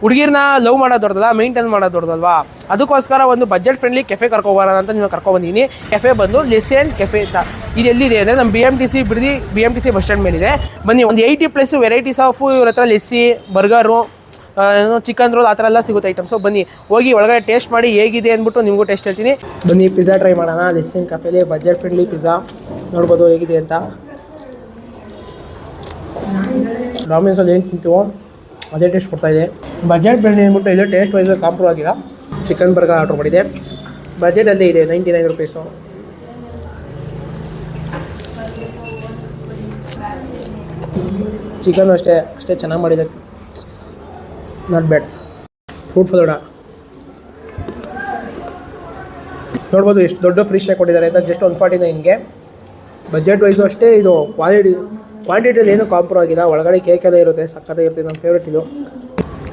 ಹುಡುಗಿರ್ನ love ಮಾಡೋದು ದೊಡ್ಡದಲ್ಲ, maintain ಮಾಡೋದು ದೊಡ್ಡದಲ್ವಾ. ಅದಕ್ಕೋಸ್ಕರ ಒಂದು ಬಜೆಟ್ ಫ್ರೆಂಡ್ಲಿ ಕೆಫೆ ಕರ್ಕೊಬರೋಣ ಅಂತ ನೀವು ಕರ್ಕೊಬಂದಿದ್ದೀನಿ. ಕೆಫೆ ಬಂದು ಲೆಸೆನ್ ಕೆಫೆ ಅಂತ. ಇದು ಎಲ್ಲಿದೆ ಅಂದರೆ ನಮ್ಮ BMTC Bidadi BMTC bus stand ಮೇಲಿದೆ. ಬನ್ನಿ, ಒಂದು 80+ ವೆರೈಟೀಸ್ ಆಫ್ ಇವ್ರ ಹತ್ರ ಲೆಸ್ಸಿ, ಬರ್ಗರು, ಚಿಕನ್ ರೋಲ್ ಆ ಥರ ಎಲ್ಲ ಸಿಗುತ್ತೆ ಐಟಮ್ಸು. ಬನ್ನಿ ಹೋಗಿ ಒಳಗಡೆ ಟೇಸ್ಟ್ ಮಾಡಿ ಹೇಗಿದೆ ಅಂದ್ಬಿಟ್ಟು ನಿಮಗೂ ಟೇಸ್ಟ್ ಹೇಳ್ತೀನಿ. ಬನ್ನಿ ಪಿಜ್ಜಾ ಟ್ರೈ ಮಾಡೋಣ. ಲೆಸೆನ್ ಕೆಫೆಲಿ ಬಜೆಟ್ ಫ್ರೆಂಡ್ಲಿ ಪಿಜ್ಜಾ ನೋಡ್ಬೋದು ಹೇಗಿದೆ ಅಂತ. ಡಾಮಿನೋಸಲ್ಲಿ ಏನು ತಿಂತೀವೋ ಅದೇ ಟೇಸ್ಟ್ ಕೊಡ್ತಾಯಿದೆ. ಬಜೆಟ್ ಫ್ರೆಂಡ್ಲಿ ಅಂದ್ಬಿಟ್ಟು ಇದು ಟೇಸ್ಟ್ ವೈಸ್ ಕಾಂಪ್ರೂವ್ ಆಗಿಲ್ಲ. ಚಿಕನ್ ಬರ್ಗರ್ ಆರ್ಡ್ರ್ ಮಾಡಿದೆ, ಬಜೆಟಲ್ಲೇ ಇದೆ, 99 ರೂಪೀಸು. ಚಿಕನ್ ಅಷ್ಟೇ ಚೆನ್ನಾಗಿ ಮಾಡಿದೆ, ನಾಟ್ ಬ್ಯಾಡ್. ಫುಡ್ ಫಲೋಡ ನೋಡ್ಬೋದು ಎಷ್ಟು ದೊಡ್ಡ ಫ್ರಿಶ್ ಆಗಿ ಕೊಟ್ಟಿದ್ದಾರೆ ಅಂತ. ಜಸ್ಟ್ 149ಗೆ. ಬಜೆಟ್ ವೈಸು ಅಷ್ಟೇ. ಇದು ಕ್ವಾಂಟಿಟಿಯಲ್ಲಿ ಏನೂ ಕಾಂಪ್ರೂವ್ ಆಗಿಲ್ಲ. ಒಳಗಡೆ ಕೇಕ್ ಎಲ್ಲ ಇರುತ್ತೆ, ಸಕ್ಕತ್ತಾಗಿರುತ್ತೆ. ನನ್ನ ಫೇವ್ರೇಟ್ ಇದು.